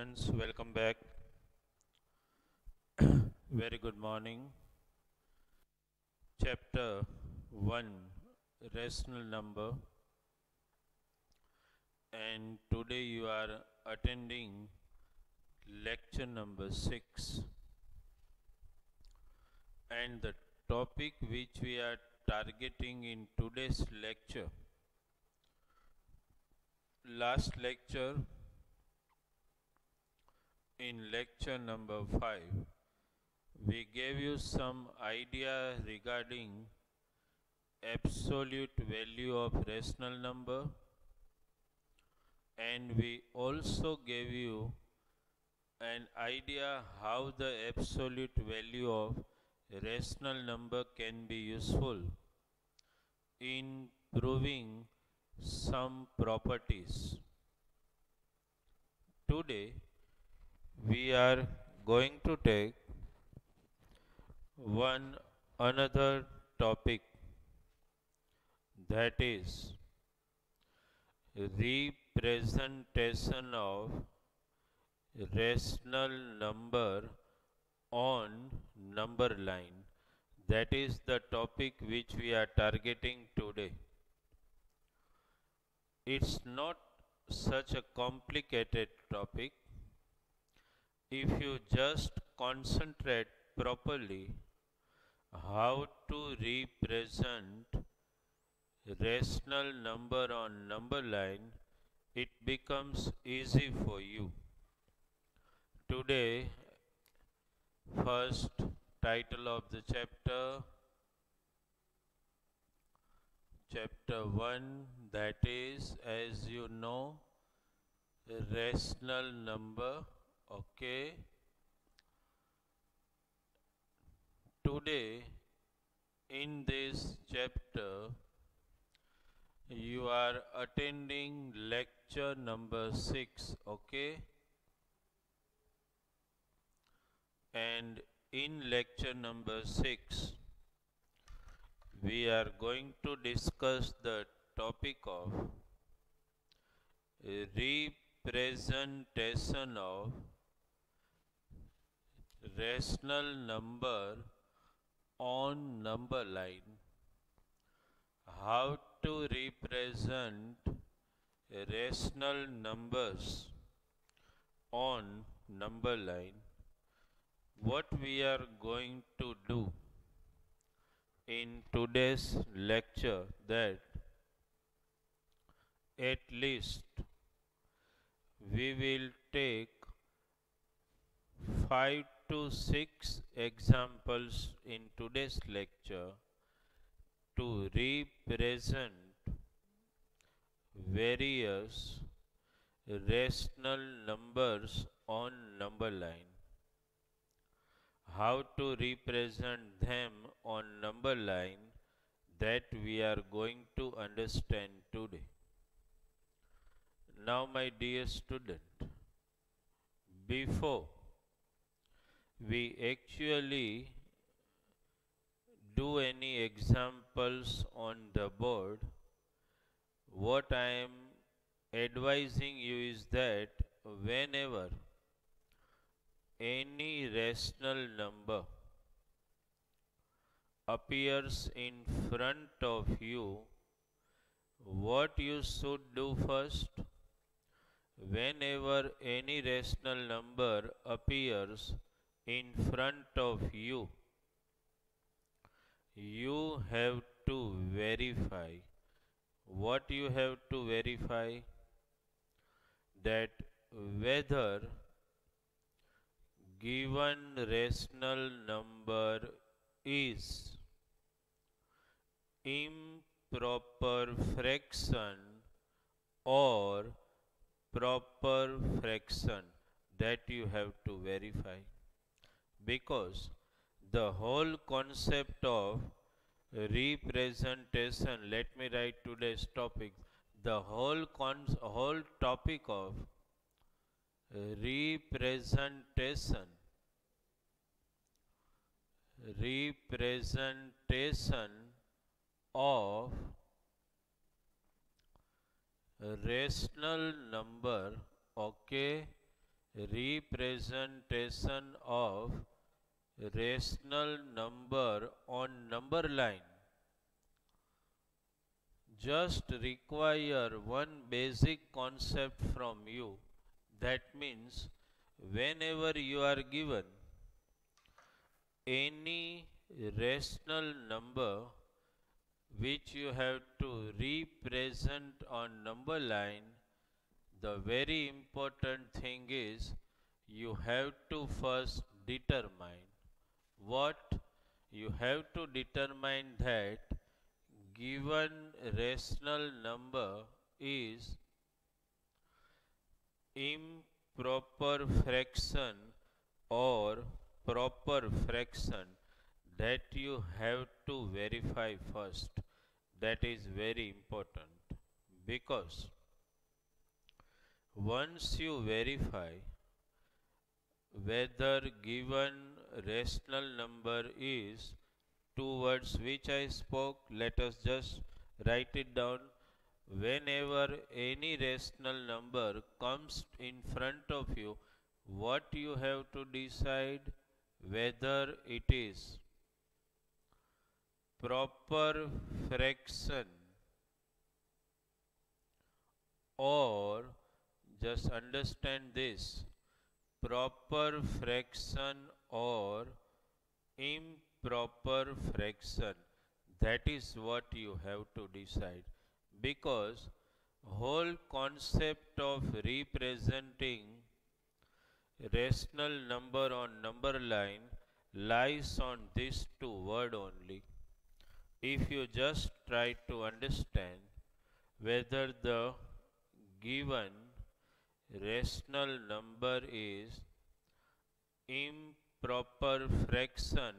Students, welcome back. Very good morning. Chapter 1, Rational Number, and today you are attending lecture number 6, and the topic which we are targeting in today's lecture. Last lecture, in lecture number 5, we gave you some idea regarding absolute value of rational number, and we also gave you an idea how the absolute value of rational number can be useful in proving some properties. Today we are going to take one another topic, that is representation of rational number on number line. That is the topic which we are targeting today. It's not such a complicated topic. If you just concentrate properly how to represent rational number on number line, it becomes easy for you. Today, first title of the chapter 1, that is, as you know, rational number. Okay. Today, in this chapter, you are attending lecture number 6. Okay. And in lecture number 6, we are going to discuss the topic of representation of rational number on number line. How to represent rational numbers on number line. What we are going to do in today's lecture, that at least we will take 5 to 6 examples in today's lecture to represent various rational numbers on number line. How to represent them on number line, that we are going to understand today. Now, my dear student, before we actually do any examples on the board, what I am advising you is that whenever any rational number appears in front of you, what you should do first? Whenever any rational number appears in front of you, you have to verify. What you have to verify? That whether given rational number is improper fraction or proper fraction, that you have to verify. Because the whole concept of representation, let me write today's topic, the whole topic of representation of rational number, okay, representation of rational number on number line just require one basic concept from you. That means whenever you are given any rational number which you have to represent on number line, the very important thing is you have to first determine what you have to determine that given rational number is improper fraction or proper fraction. That you have to verify first. That is very important, because once you verify whether given rational number is two words which I spoke, let us just write it down. Whenever any rational number comes in front of you, what you have to decide whether it is proper fraction or, just understand this, proper fraction or improper fraction. That is what you have to decide, because whole concept of representing rational number on number line lies on these two words only. If you just try to understand whether the given rational number is improper fraction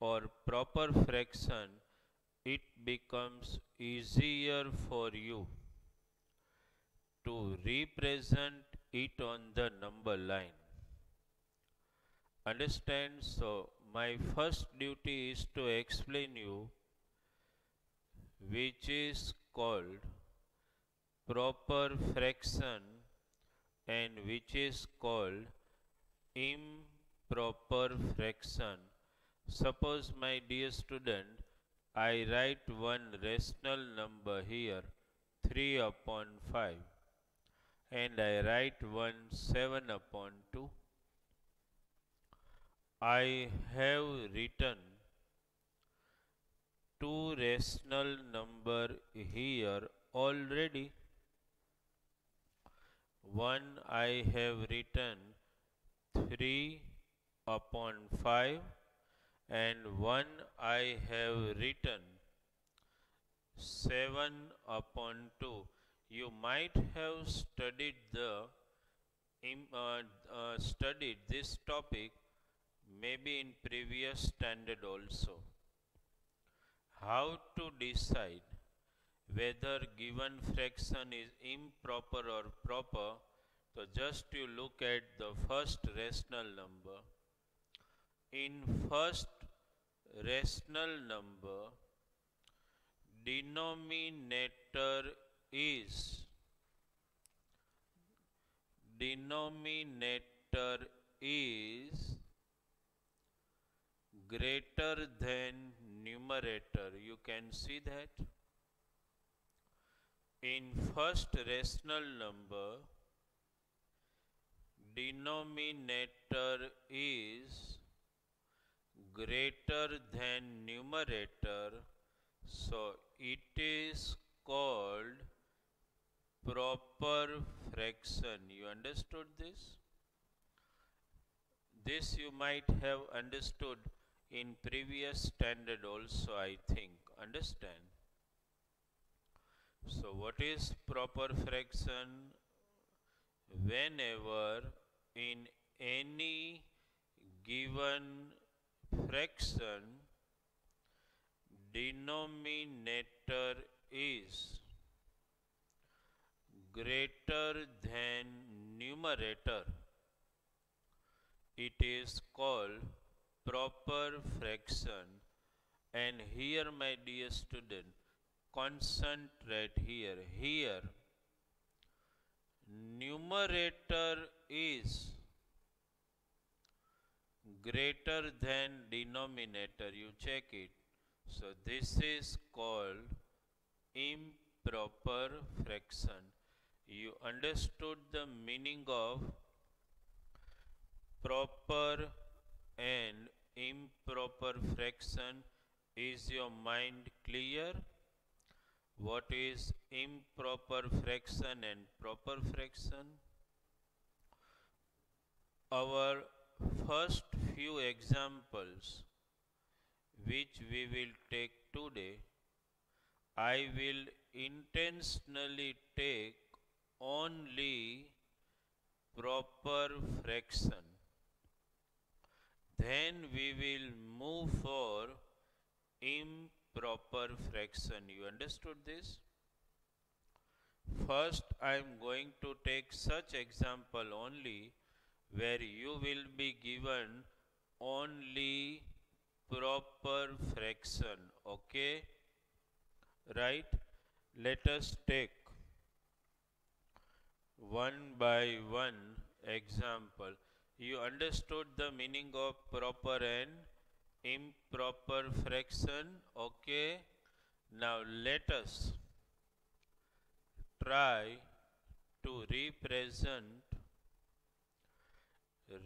or proper fraction, it becomes easier for you to represent it on the number line. Understand? So my first duty is to explain you which is called proper fraction and which is called improper fraction. Suppose, my dear student, I write one rational number here, 3 upon 5, and I write one 7 upon 2. I have written two rational number here already. One I have written 3 upon 5, and one I have written 7 upon 2. You might have studied studied this topic maybe in previous standard also. How to decide whether given fraction is improper or proper? So just you look at the first rational number. In first rational number, denominator is greater than numerator. You can see that. In first rational number, denominator is greater than numerator, so it is called proper fraction. You understood this? This you might have understood in previous standard also, I think. Understand? So what is proper fraction? Whenever in any given fraction denominator is greater than numerator, it is called proper fraction. And here, my dear student, concentrate here. Here, numerator is greater than denominator, you check it. So this is called improper fraction. You understood the meaning of proper and improper fraction? Is your mind clear? What is improper fraction and proper fraction? Our first few examples which we will take today, I will intentionally take only proper fraction. Then we will move for improper fraction. You understood this? First, I am going to take such example only where you will be given only proper fraction. Okay? Right? Let us take one by one example. You understood the meaning of proper and improper fraction? Okay? Now let us try to represent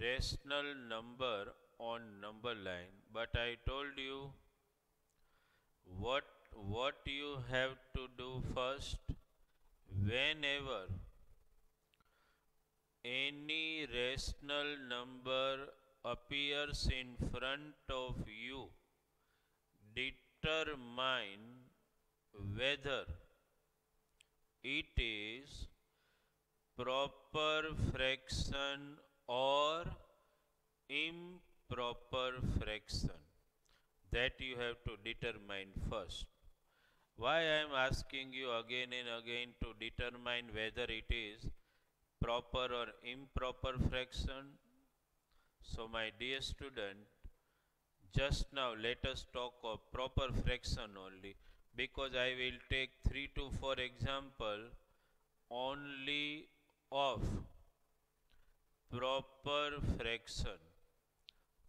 rational number on number line, but I told you what you have to do first. Whenever any rational number appears in front of you, determine whether it is proper fraction or improper fraction. That you have to determine first. Why I am asking you again and again to determine whether it is proper or improper fraction? So my dear student, just now let us talk of proper fraction only, because I will take 3 to 4 example only of proper fraction.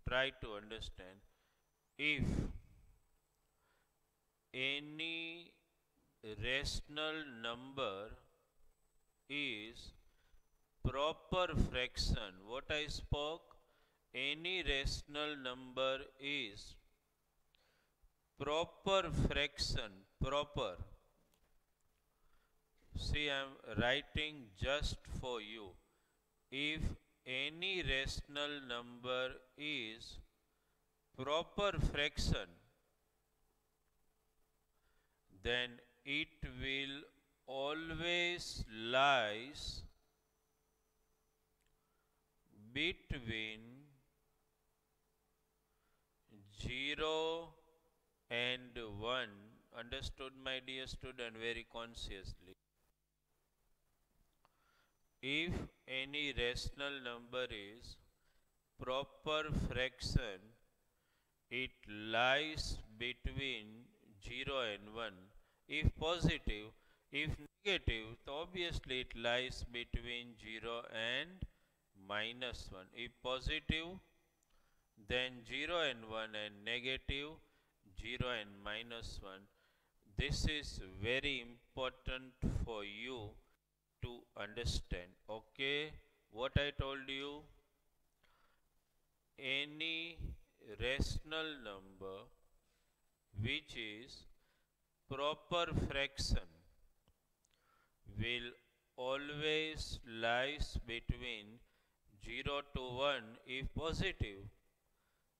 Try to understand. If any rational number is proper fraction, what I spoke, any rational number is proper fraction, proper. See, I am writing just for you. If any rational number is proper fraction, then it will always lies between 0 and 1. Understood, my dear student, very consciously. If any rational number is proper fraction, it lies between 0 and 1. If positive, if negative, so obviously it lies between 0 and minus 1. If positive, then 0 and 1, and negative, 0 and minus 1. This is very important for you to understand. Okay, what I told you, any rational number which is proper fraction will always lies between 0 to 1 if positive,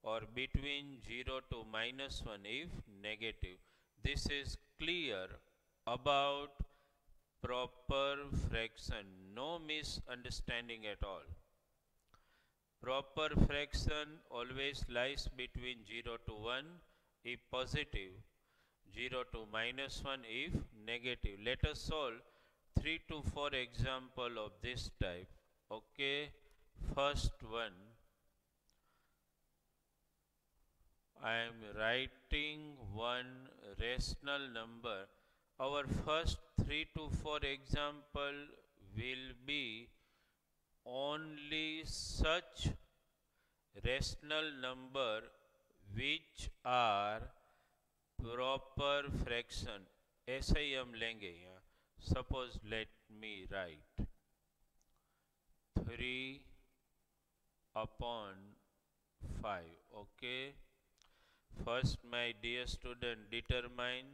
or between 0 to minus 1 if negative. This is clear about proper fraction. No misunderstanding at all. Proper fraction always lies between 0 to 1 if positive, 0 to minus 1 if negative. Let us solve 3 to 4 example of this type. Okay, first one, I am writing one rational number. Our first 3 to 4 example will be only such rational number which are proper fraction. ऐसा ही हम लेंगे यहाँ. Suppose let me write 3 upon 5. Okay. First, my dear student, determine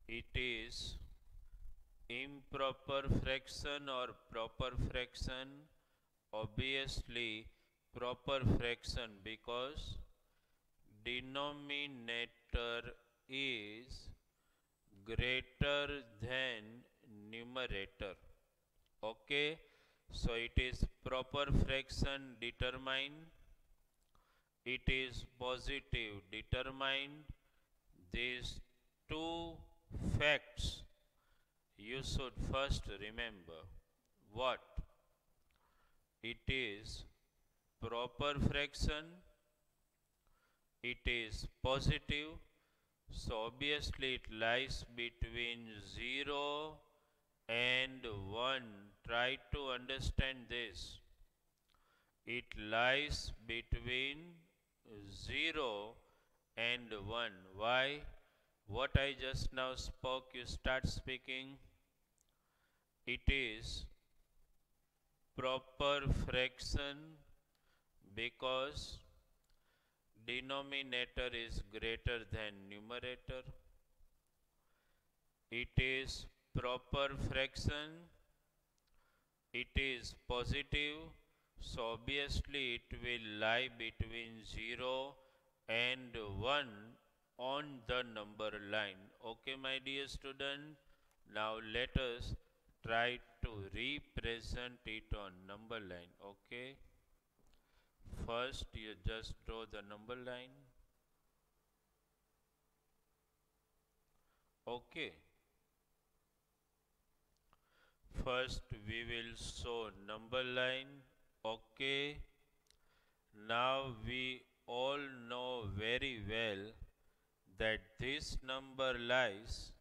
it is improper fraction or proper fraction. Obviously proper fraction, because denominator is greater than numerator. Okay, so it is proper fraction determined. It is positive determined. These two facts you should first remember. What? It is proper fraction, it is positive, so obviously it lies between 0 and 1. Try to understand this. It lies between 0 and 1. Why? What I just now spoke, you start speaking. It is proper fraction because denominator is greater than numerator. It is proper fraction. It is positive. So obviously it will lie between 0 and 1 on the number line. Okay, my dear student. Now let us try to represent it on number line. Okay. First you just draw the number line. Okay. First we will show number line. Okay. Now we all know very well that this number lies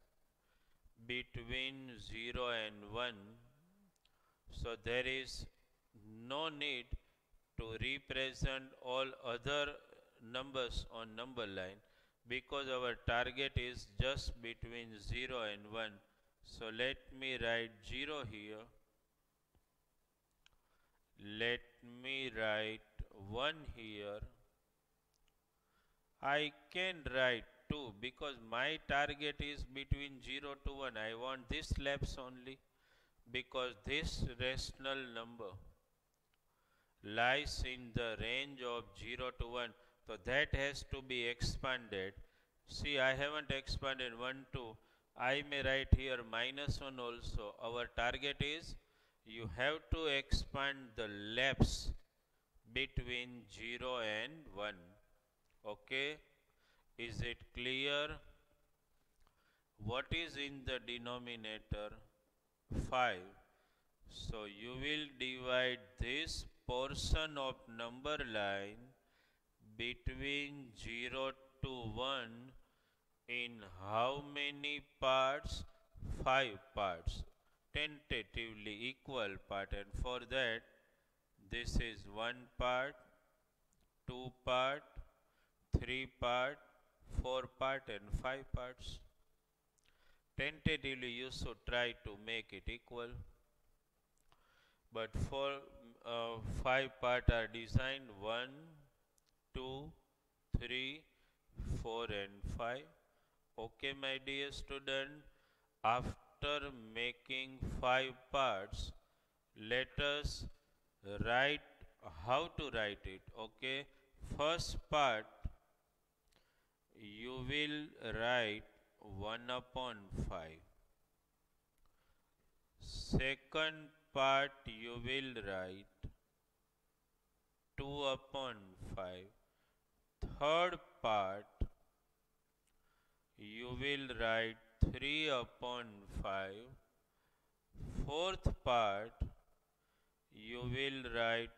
between 0 and 1. So there is no need to represent all other numbers on number line because our target is just between 0 and 1. So let me write 0 here. Let me write 1 here. I can write 2 because my target is between 0 to 1. I want this lapse only because this rational number lies in the range of 0 to 1. So that has to be expanded. See, I haven't expanded 1, 2. I may write here -1 also. Our target is you have to expand the lapse between 0 and 1. Okay. Is it clear? What is in the denominator? 5. So you will divide this portion of number line between 0 to 1 in how many parts? 5 parts. Tentatively equal part, and for that this is 1 part, 2 part, 3 part, 4 part and 5 parts. Tentatively you should try to make it equal. But for 5 part are designed 1, 2, 3, 4 and 5. Okay, my dear student, after making 5 parts, let us write how to write it. Okay, first part you will write 1 upon 5. Second part you will write 2 upon 5. Third part you will write 3 upon 5. Fourth part you will write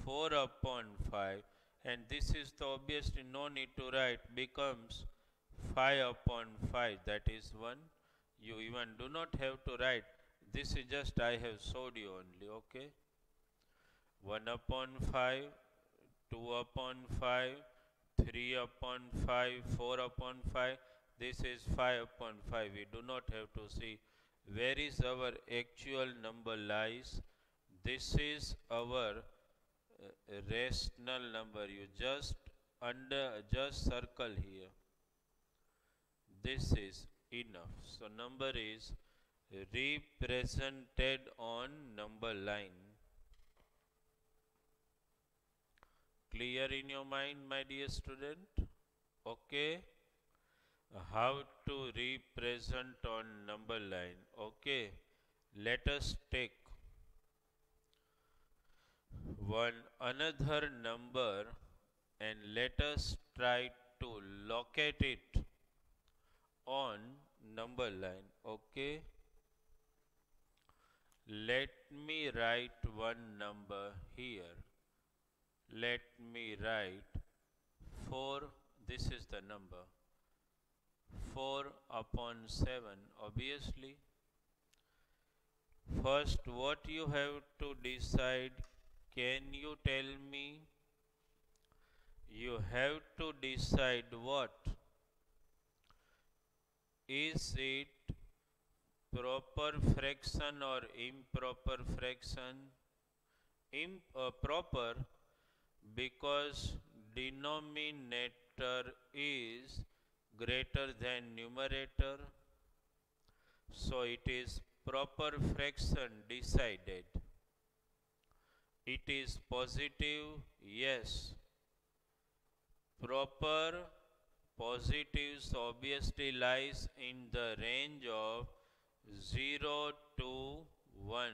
4 upon 5, and this is the obviously no need to write, becomes 5 upon 5, that is 1. You even do not have to write. This is just I have showed you only. Okay. 1 upon 5, 2 upon 5, 3 upon 5, 4 upon 5. This is 5 upon 5. We do not have to see where is our actual number lies. This is our rational number. You just circle here. This is enough. So number is represented on number line. Clear in your mind, my dear student? Okay. How to represent on number line? Okay. Let us take one another number and let us try to locate it on number line. Okay. Let me write one number here. Let me write 4. This is the number 4 upon 7. Obviously, first what you have to decide, can you tell me? You have to decide what? Is it proper fraction or improper fraction? Proper, because denominator is greater than numerator, so it is proper fraction decided. It is positive, yes. Proper positives obviously lies in the range of 0 to 1.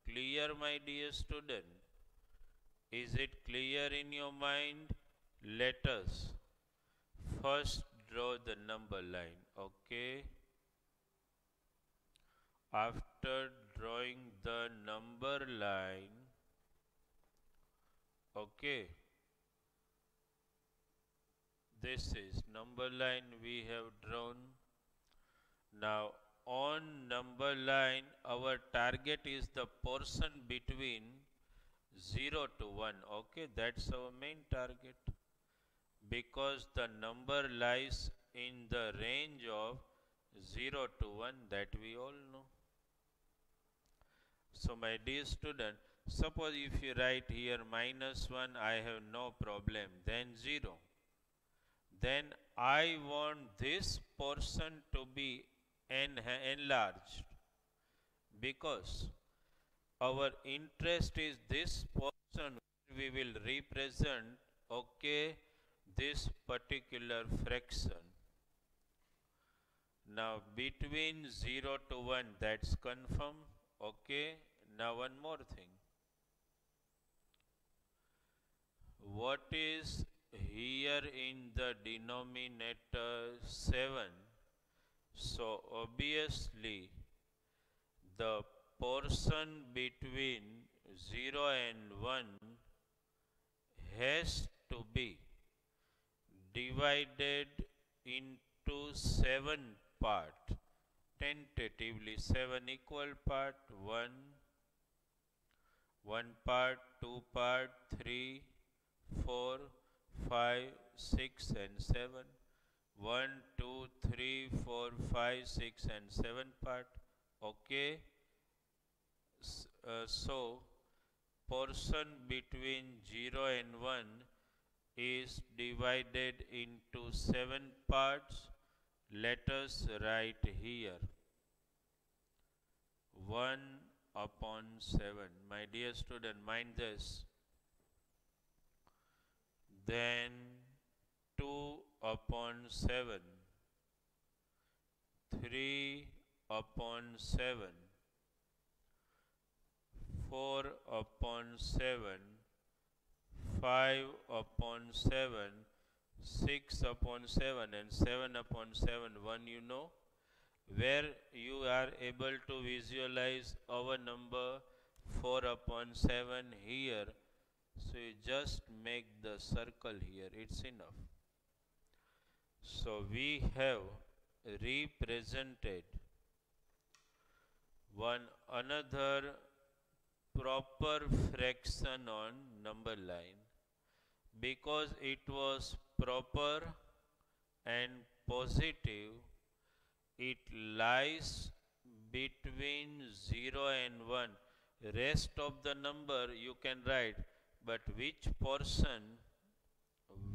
Clear, my dear student? Is it clear in your mind? Let us first draw the number line. Okay. After drawing the number line, okay, this is number line we have drawn. Now on number line, our target is the portion between 0 to 1. Okay, that's our main target, because the number lies in the range of 0 to 1, that we all know. So my dear student, suppose if you write here -1, I have no problem, then 0. Then I want this portion to be enlarged, because our interest is this portion we will represent, okay, this particular fraction. Now between 0 to 1, that's confirmed. Okay. Now one more thing. What is here in the denominator? 7. So obviously the portion between 0 and 1 has to be divided into 7 parts. Tentatively 7 equal part, 1 part, 2 part, 3, 4, 5, 6 and 7. 1, 2, 3, 4, 5, 6 and 7 part. Okay. So portion between 0 and 1 is divided into 7 parts. Let us write here 1 upon 7. My dear student, mind this. Then 2 upon 7, 3 upon 7, 4 upon 7, 5 upon 7, 6 upon 7 and 7 upon 7. One you know, where you are able to visualize our number 4 upon 7 here. So you just make the circle here, it's enough. So we have represented one another proper fraction on number line, because it was proper and positive, it lies between 0 and 1. Rest of the number you can write, but which portion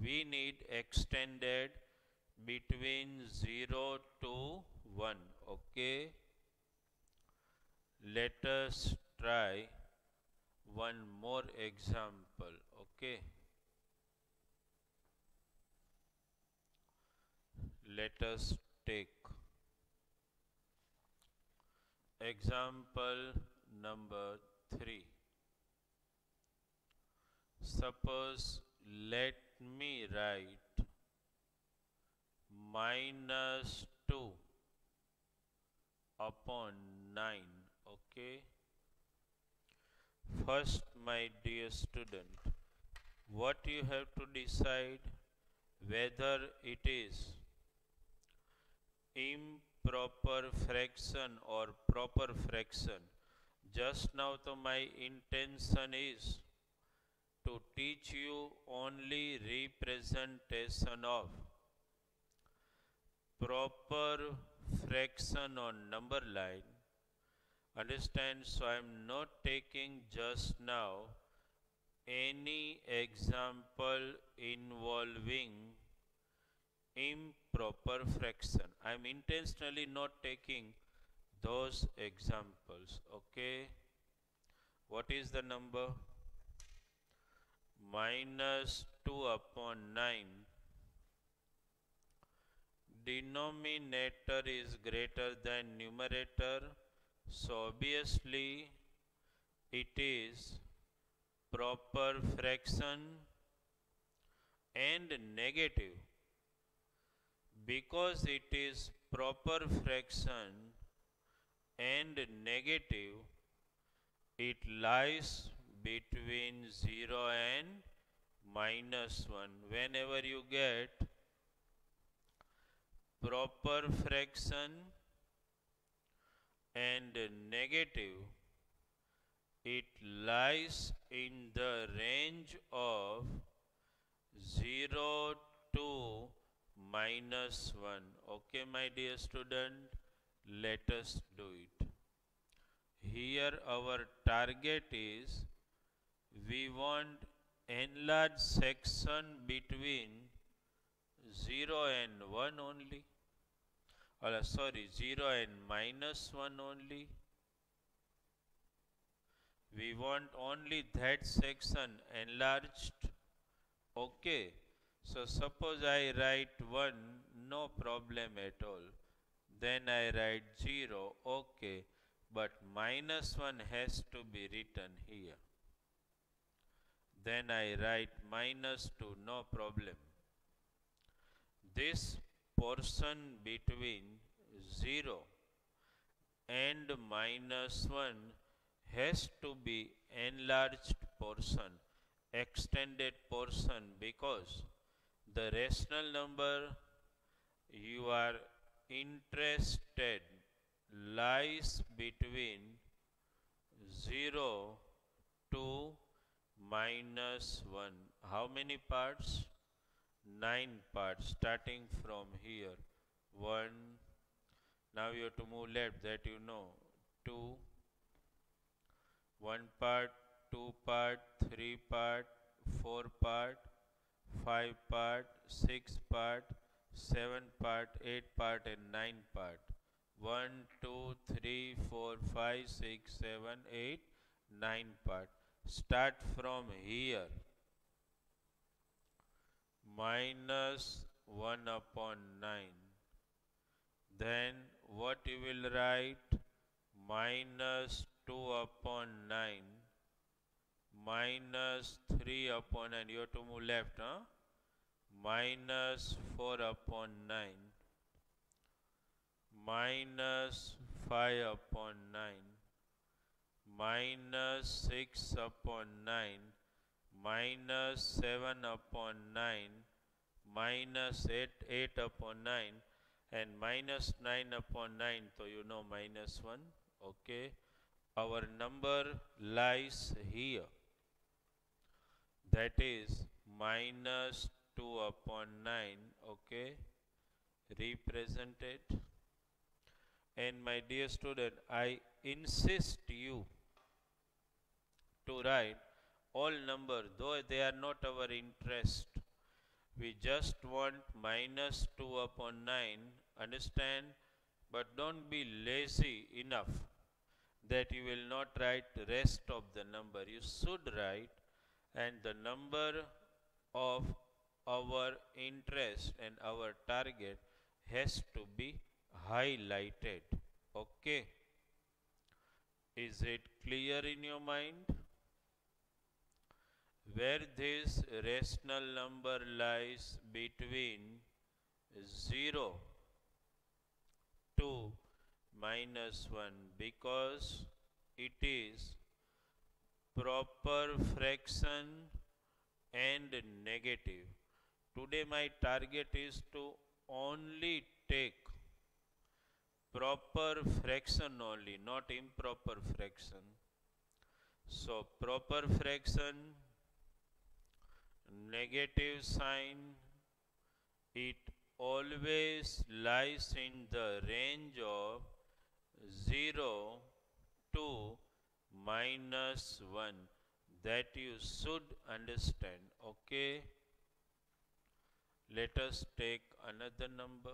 we need extended between 0 to 1. Okay, let us try one more example. Okay, let us take example number 3. Suppose let me write minus 2 upon 9. Okay. First, my dear student, what you have to decide whether it is improper fraction or proper fraction. Just now, so my intention is to teach you only representation of proper fraction on number line. Understand? So I am not taking just now any example involving improper fraction. I am intentionally not taking those examples. Okay. What is the number? Minus 2 upon 9. Denominator is greater than numerator. So obviously it is proper fraction and negative. Because it is proper fraction and negative, it lies between 0 and minus 1. Whenever you get proper fraction and negative, it lies in the range of 0 to minus 1. Okay, my dear student, let us do it. Here our target is we want enlarged section between 0 and 1 only. Sorry, 0 and minus 1 only. We want only that section enlarged. Okay. So suppose I write 1, no problem at all. Then I write 0, okay. But minus 1 has to be written here. Then I write minus 2, no problem. This portion between 0 and minus 1 has to be enlarged portion, extended portion, because the rational number you are interested lies between 0 to minus 1. How many parts? 9 parts, starting from here. 1. Now you have to move left, that you know. 2. 1 part, 2 part, 3 part, 4 part, 5 part, 6 part, 7 part, 8 part and 9 part. 1, 2, 3, 4, 5, 6, 7, 8, 9 part. Start from here. Minus 1 upon 9. Then what you will write? Minus 2 upon 9. Minus 3 upon 9. You have to move left, huh? Minus 4 upon 9. Minus 5 upon 9. Minus 6 upon 9. Minus 7 upon 9. Minus 8 upon 9. And minus 9 upon 9. So you know minus 1. Okay. Our number lies here. That is minus 2 upon 9, okay, represented. And my dear student, I insist you to write all number, though they are not our interest. We just want minus 2 upon 9, understand? But don't be lazy enough that you will not write the rest of the number. You should write, and the number of our interest and our target has to be highlighted. Okay? Is it clear in your mind? Where this rational number lies between 0 to minus 1, because it is proper fraction and negative. Today my target is to only take proper fraction only, not improper fraction. So proper fraction, negative sign, it always lies in the range of 0 to minus 1. That you should understand. Okay? Let us take another number.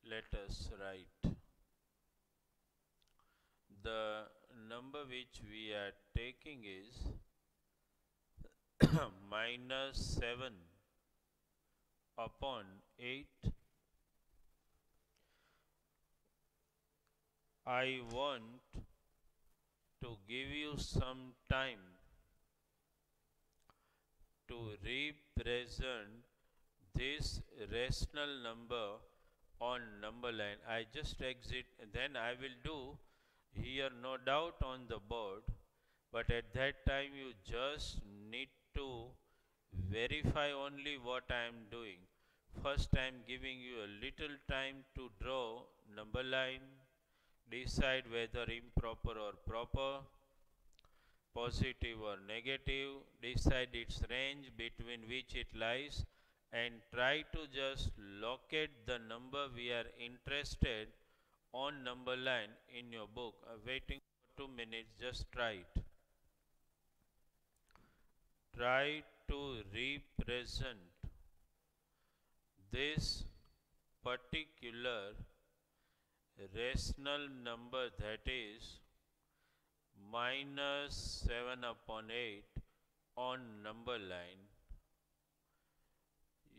Let us write. The number which we are taking is minus 7 upon 8. I want to give you some time to represent this rational number on number line. I just exit, then I will do here no doubt on the board, but at that time you just need to verify only what I am doing. First I am giving you a little time to draw number line, decide whether improper or proper, positive or negative, decide its range between which it lies, and try to just locate the number we are interested on number line in your book. Waiting for 2 minutes, just try it. Try to represent this particular rational number, that is minus 7 upon 8 on number line.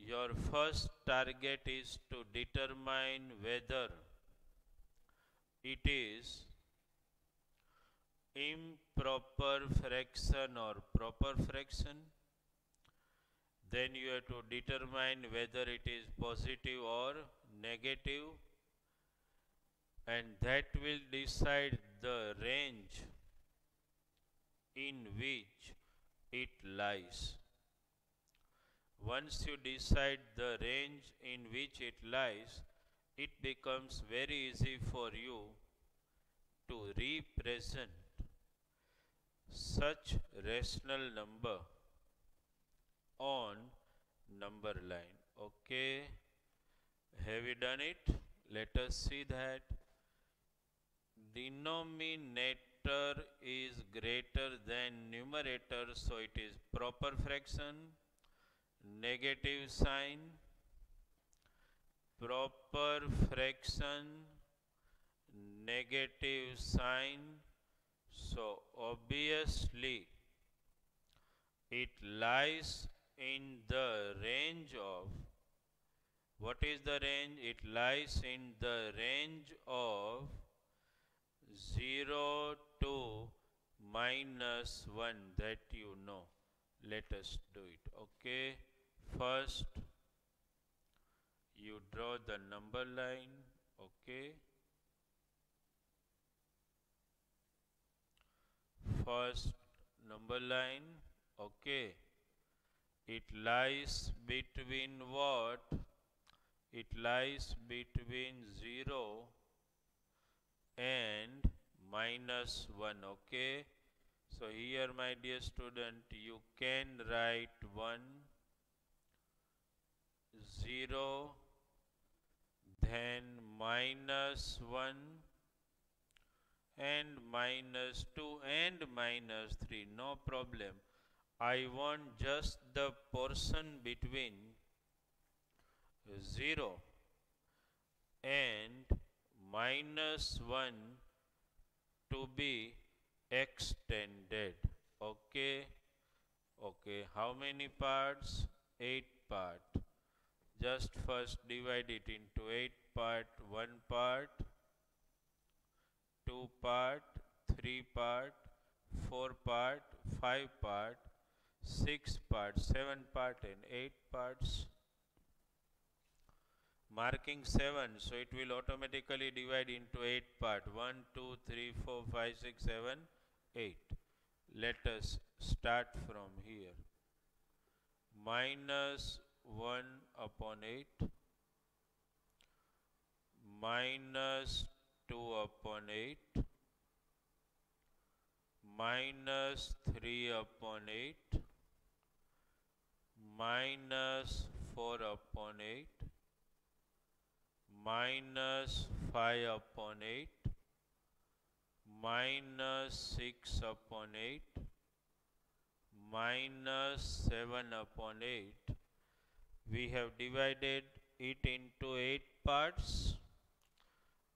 Your first target is to determine whether it is improper fraction or proper fraction. Then you have to determine whether it is positive or negative, and that will decide the range in which it lies. Once you decide the range in which it lies, it becomes very easy for you to represent such rational number on number line. Okay, have you done it? Let us see that. Denominator is greater than numerator, so it is proper fraction. Negative sign, proper fraction, negative sign. So obviously it lies in the range of, what is the range? It lies in the range of 0 to minus 1, that you know. Let us do it. Okay, first you draw the number line. Okay, first number line. Okay, it lies between what? It lies between 0 and -1. Okay. So here, my dear student, you can write 1, 0, then -1 and -2 and -3. No problem. I want just the portion between 0 and -1 to be extended. Okay. Okay. How many parts? 8 parts. Just first divide it into 8 part, 1 part, 2 part, 3 part, 4 part, 5 part, 6 part, 7 part and 8 parts. Marking 7, so it will automatically divide into 8 part. 1, 2, 3, 4, 5, 6, 7, 8. Let us start from here. -1 upon 8, -2 upon 8, -3 upon 8, -4 upon 8, -5 upon 8, -6 upon 8, -7 upon 8. We have divided it into 8 parts,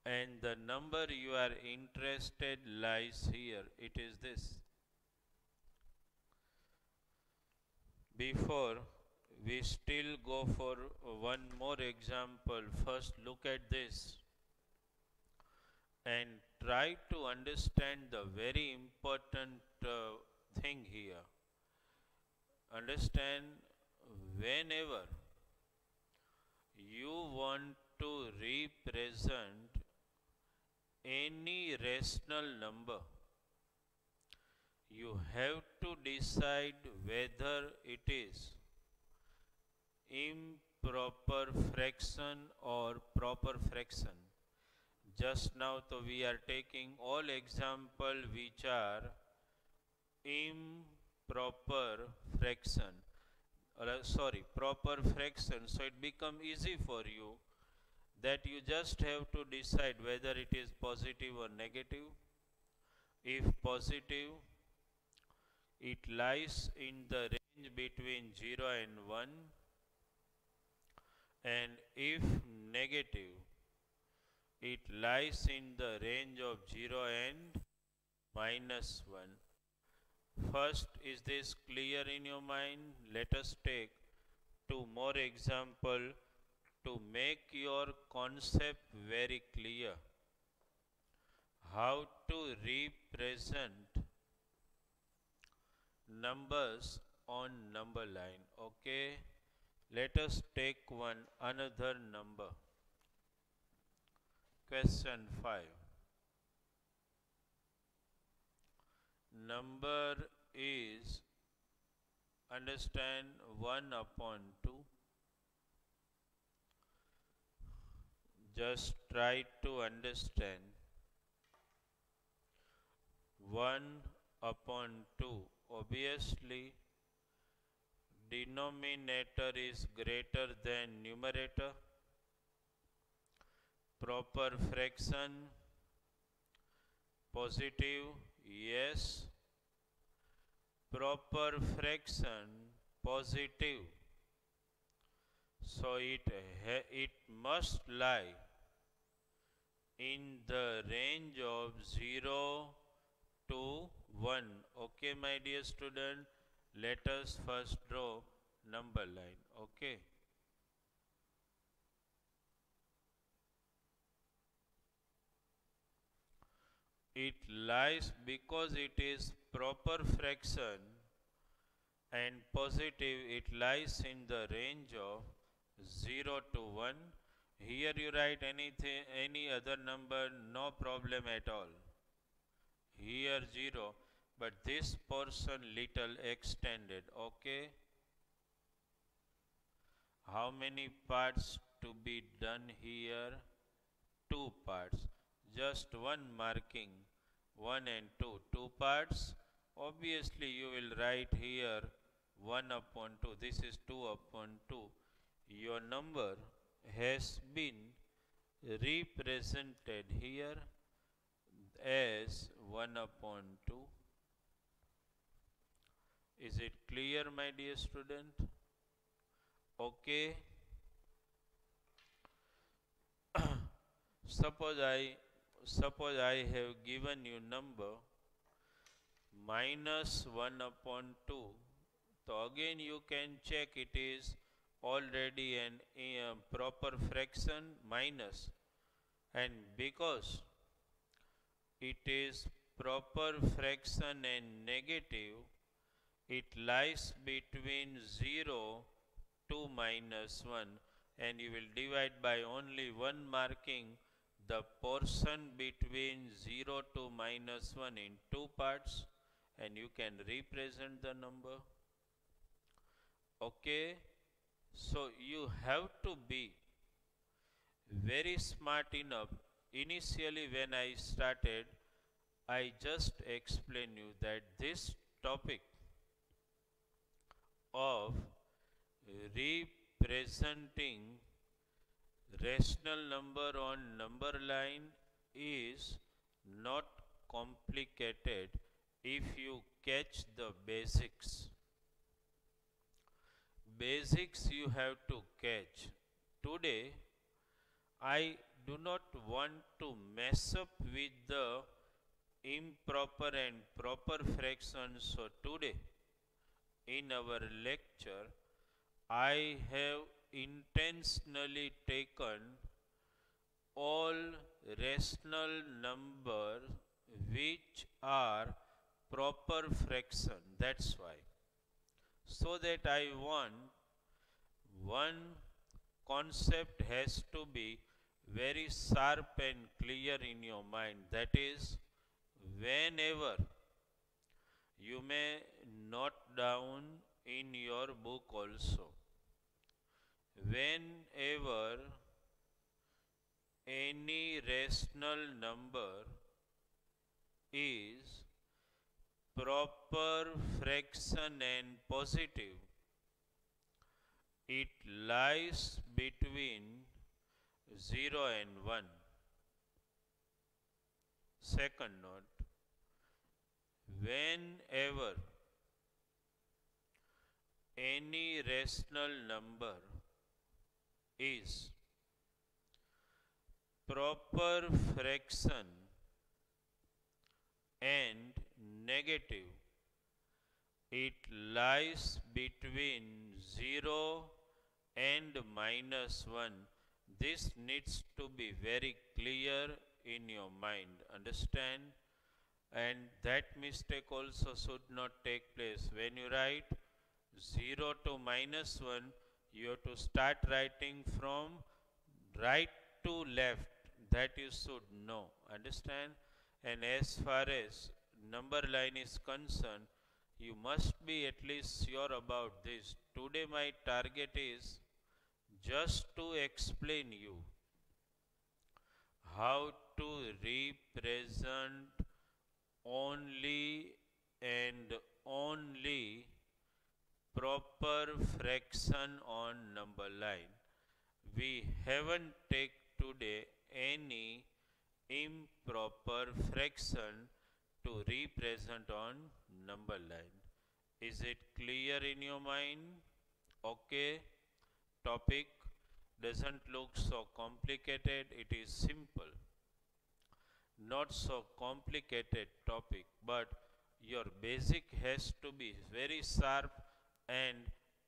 and the number you are interested lies here. It is this. Before we still go for one more example, first look at this and try to understand the very important thing here. Understand, whenever you want to represent any rational number, you have to decide whether it is improper fraction or proper fraction. Just now, so we are taking all example which are improper fraction. Proper fraction. So it become easy for you that you just have to decide whether it is positive or negative. If positive, it lies in the range between 0 and 1, and if negative, it lies in the range of 0 and -1. First, is this clear in your mind? Let us take two more examples to make your concept very clear. How to represent numbers on number line. Okay, let us take another number. Question 5. Number is, understand, 1 upon 2. Just try to understand. 1 upon 2. Obviously, denominator is greater than numerator. Proper fraction, positive, yes. Proper fraction, positive. So it must lie in the range of 0 to 1. Okay, my dear student, let us first draw number line. Okay. It lies because it is proper fraction and positive, it lies in the range of 0 to 1. Here you write any other number, no problem at all. Here 0, but this portion little extended. Okay. How many parts? to be done here two parts. Just one marking 1 and 2. Two parts. Obviously you will write here 1 upon 2. This is 2 upon 2. Your number has been represented here as 1 upon 2. Is it clear, my dear student? Okay. Suppose I have given you number minus 1 upon 2. So again you can check it is already an proper fraction minus, and because it is proper fraction and negative, it lies between 0 to minus 1, and you will divide by only one marking the portion between 0 to minus 1 in two parts, and you can represent the number. Okay, so you have to be very smart enough. Initially when I started, I just explained you that this topic of representing rational number on number line is not complicated if you catch the basics. Basics you have to catch. Today I do not want to mess up with the improper and proper fractions. So today in our lecture I have intentionally taken all rational numbers which are proper fraction. That's why. So that I want one concept has to be very sharp and clear in your mind. That is, whenever you may note down in your book also, whenever any rational number is proper fraction and positive, it lies between 0 and 1. Second note, whenever any rational number is proper fraction and negative, it lies between 0 and minus 1. This needs to be very clear in your mind. Understand? And that mistake also should not take place. When you write 0 to minus 1, you have to start writing from right to left. That you should know. Understand? And as far as number line is concerned, you must be at least sure about this. Today my target is just to explain you how to represent only and only proper fraction on number line. We haven't take today any improper fraction to represent on number line. Is it clear in your mind? Okay. Topic doesn't look so complicated. It is simple. Not so complicated topic, but your basic has to be very sharp and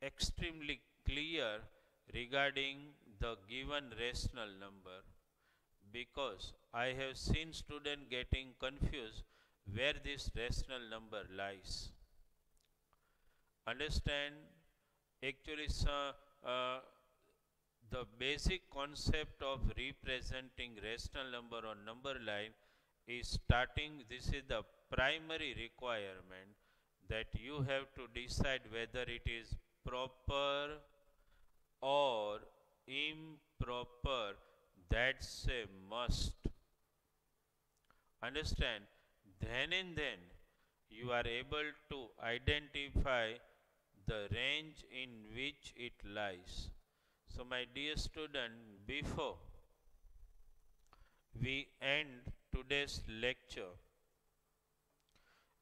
extremely clear regarding the given rational number, because I have seen students getting confused where this rational number lies. Understand? Actually, the basic concept of representing rational number on number line is starting. This is the primary requirement, that you have to decide whether it is proper or improper improper, that's a must. Understand? Then and then you are able to identify the range in which it lies. So, my dear student, before we end today's lecture,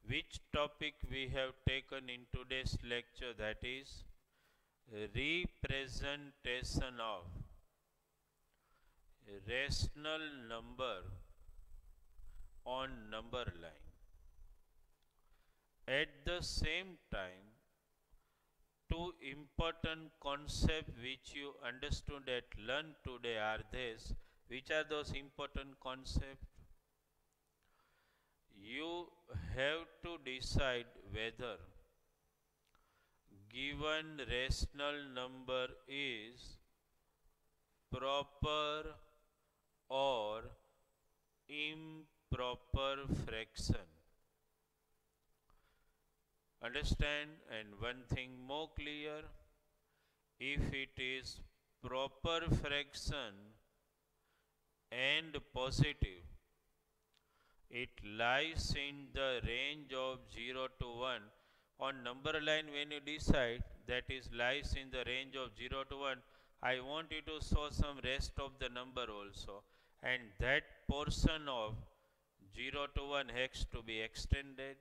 which topic we have taken in today's lecture, that is representation of rational number on number line. At the same time, two important concepts which you understood and learned today are this. Which are those important concepts? You have to decide whether given rational number is proper or improper fraction. Understand? And one thing more clear, if it is proper fraction and positive, it lies in the range of 0 to 1. On number line, when you decide that is lies in the range of 0 to 1, I want you to show some rest of the number also, and that portion of 0 to 1 has to be extended.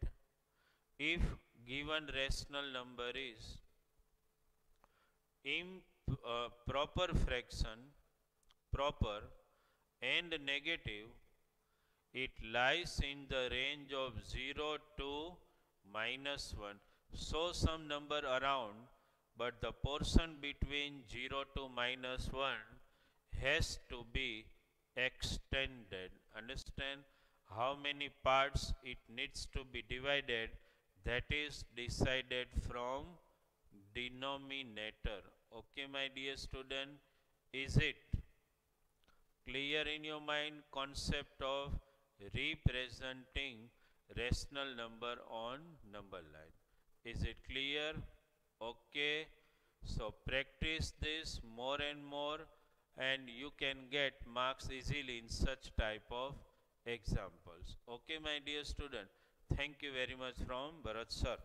If given rational number is proper fraction, proper and negative, it lies in the range of 0 to -1. So some number around, but the portion between 0 to -1 has to be extended. Understand? How many parts it needs to be divided, that is decided from denominator. Okay, my dear student, is it clear in your mind concept of representing rational number on number line? Is it clear? Okay, so practice this more and more and you can get marks easily in such type of examples. Okay, my dear student, thank you very much from Bharat sir.